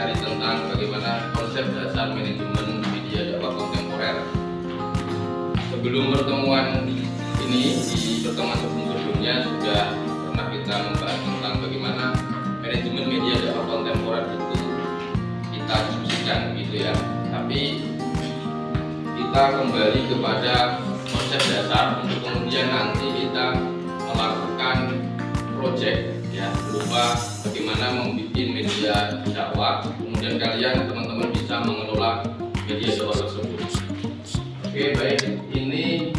materi tentang bagaimana konsep dasar manajemen media dakwah kontemporer. Sebelum pertemuan ini, di pertemuan sebelumnya sudah pernah kita membahas tentang bagaimana manajemen media dakwah kontemporer itu kita diskusikan gitu ya. Tapi kita kembali kepada konsep dasar untuk kemudian nanti kita melakukan project ya, berupa bagaimana membuat media dakwah, kemudian kalian teman-teman bisa mengelola media dakwah tersebut. Oke, baik, ini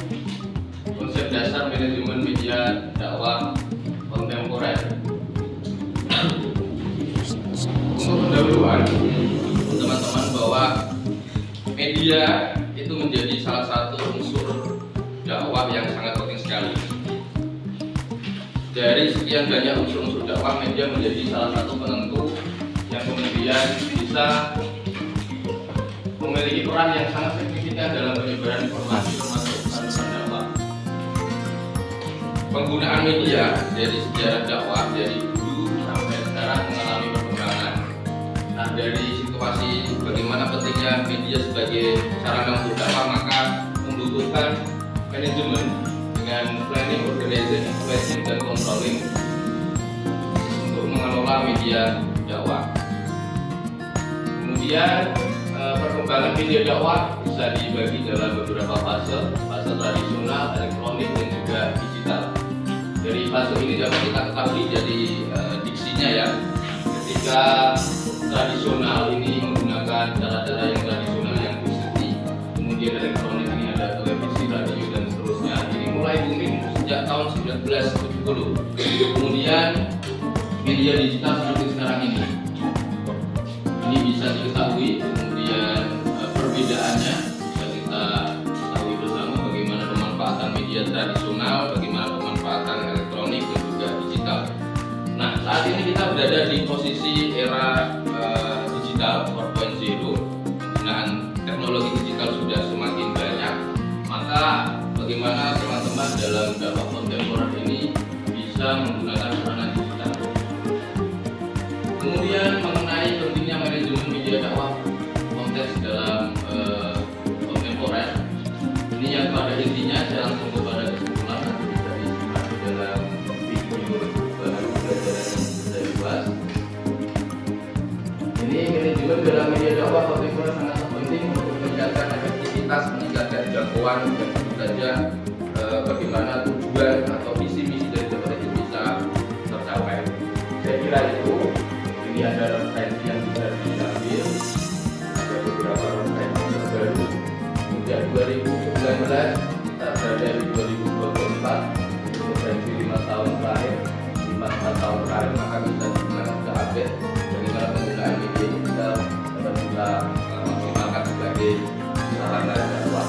konsep dasar manajemen media dakwah kontemporer. Untuk pendahuluan teman-teman bahwa media itu menjadi salah satu unsur dakwah yang sangat penting sekali. Dari sekian banyak unsur-unsur dakwah, media menjadi salah satu penentu yang kemudian bisa memiliki peran yang sangat signifikan dalam penyebaran informasi termasuk saluran dakwah. Penggunaan media dari sejarah dakwah dari dulu sampai sekarang mengalami perkembangan. Nah, dari situasi bagaimana pentingnya media sebagai sarana untuk dakwah, maka membutuhkan manajemen dengan planning, organizing, dan controlling untuk mengelola media dakwah. Kemudian perkembangan media dakwah bisa dibagi dalam beberapa fase tradisional, elektronik, dan juga digital. Dari fase ini dapat kita ketahui dari diksinya ya. Ketika tradisional ini menggunakan cara-cara yang tradisional yang diseti, kemudian elektronik ini ada televisi, radio, dan seterusnya. Ini mulai booming sejak tahun 1970. Kemudian media digital seperti sekarang ini bisa diketahui. Kemudian perbedaannya bisa kita ketahui bersama, bagaimana pemanfaatan media tradisional, bagaimana pemanfaatan elektronik dan juga digital. Nah, saat ini kita berada di posisi era digital 4.0. Penggunaan teknologi digital sudah semakin banyak. Maka bagaimana teman-teman dalam dakwah kontemporer ini bisa menggunakan sarana digital. Kemudian mengenai pentingnya manajemen media dakwah konteks dalam kontemporer, ini yang pada intinya saya langsung kepada kesimpulan nanti bisa disimak di dalam video bahan pembelajaran yang sudah dibahas. Ini manajemen dalam media dakwah kontemporer sangat penting untuk meningkatkan efektivitas, meningkatkan jangkauan, dan tentu saja bagaimana tujuan atau visi misi dari dakwah itu bisa tercapai. Saya kira itu. Ini ada referensi yang bisa diambil, ada beberapa referensi terbaru. Sejak 2019 kita berada di 2024, referensi 5 tahun terakhir, 4 tahun terakhir, maka bisa update bagaimana penggunaan media digital dapat kita maksimalkan sebagai sarana dakwah.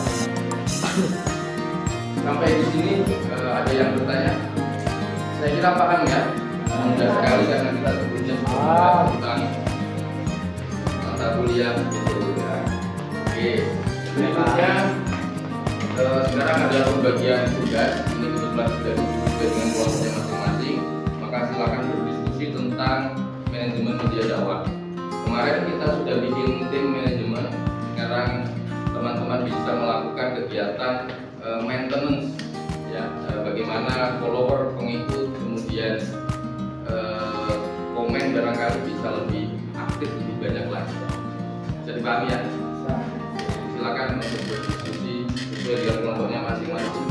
Sampai di sini ada yang bertanya? Saya kira paham ya. Mudah sekali karena kita sebelumnya tentang mata kuliah itu ya. Oke, berikutnya sekarang ada pembagian tugas. Ini kebetulan sudah sesuai dengan kelompoknya masing-masing. Maka silakan berdiskusi tentang manajemen media dakwah. Kemarin kita sudah bikin tim manajemen. Sekarang teman-teman bisa melakukan kegiatan maintenance ya, bagaimana follower, pengikut, kemudian komen barangkali bisa lebih aktif, lebih banyak lagi. Bisa dipahami ya? Silakan untuk berdiskusi sesuai dengan kelompoknya masing-masing.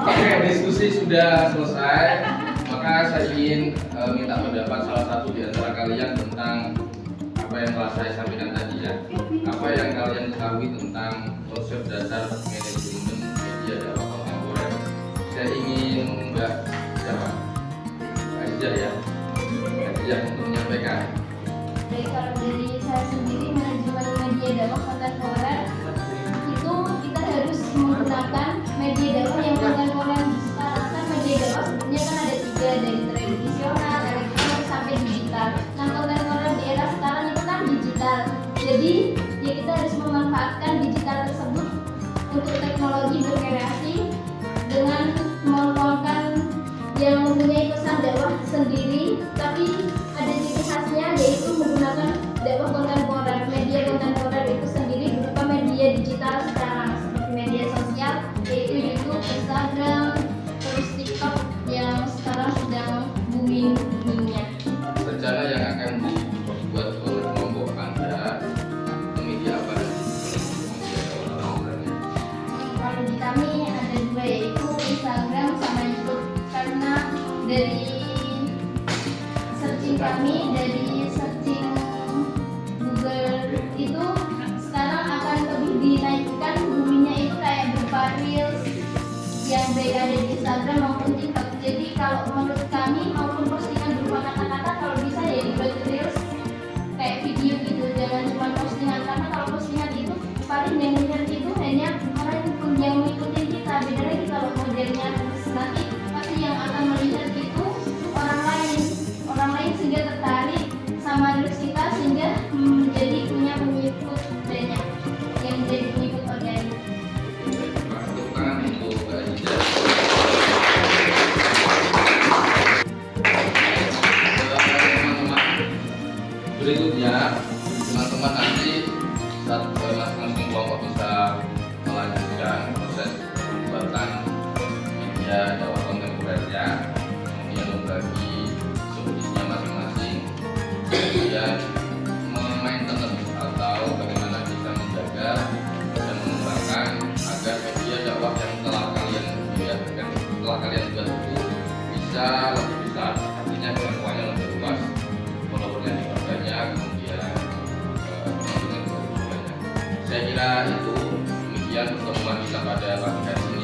Oke, diskusi sudah selesai. Maka saya ingin minta pendapat salah satu di antara kalian tentang apa yang telah saya sampaikan tadi ya. Apa yang kalian ketahui tentang konsep dasar manajemen media dakwah kontemporer? Saya ingin Mbak siapa? Mbak Ija ya. Mbak Ija untuk menyampaikan. Baik, kalau dari saya sendiri manajemen media dakwah kontemporer itu kita harus menggunakan media dakwah yang kontemporer. Sekarang kan media dakwah sebenarnya kan ada tiga, dari tradisional, elektronik sampai digital. Nah, kontemporer di era sekarang itu kan digital. Jadi ya kita harus memanfaatkan digital tersebut untuk teknologi berkreasi dengan meruangkan yang mempunyai pesan dakwah sendiri, tapi ada ciri khasnya yaitu menggunakan dakwah kontemporer. Media kontemporer itu sendiri berupa media digital sekarang seperti media sosial yaitu YouTube, Instagram, terus TikTok yang sekarang sedang boomingnya. Rencana yang akan dibuat oleh kelompok Anda media apa? Media dakwah kontemporer. Kalau di kami ada dua, yaitu Instagram sama YouTube, karena dari searching kami, dari searching Google itu sekarang akan lebih dinaikkan boomingnya itu kayak berupa reels yang baik ada di Instagram maupun TikTok. Jadi kalau menurut kami maupun postingan berupa kata-kata kalau bisa ya dibuat reels kayak video gitu, jangan cuma postingan, karena kalau postingan itu paling yang lihat itu hanya orang yang mengikuti kita. Beda lagi kalau modelnya nanti pasti yang akan melihat itu orang lain sehingga tertarik sama reels kita sehingga menjadi punya pengikut banyak yang menjadi pengikut organik. Tepuk tangan untuk Mbak Ija. Teman-teman, berikutnya teman-teman nanti saat masing-masing kelompok bisa melanjutkan proses pembuatan media dakwah kontemporernya, kemudian membagi solusinya masing-masing, kemudian maintenance atau bagaimana bisa menjaga dan mengembangkan agar media dakwah yang telah kalian buat itu bisa lebih besar, artinya jangkauannya lebih luas, followernya juga banyak, kemudian penontonnya juga banyak. Saya kira itu demikian pertemuan kita pada pagi hari ini.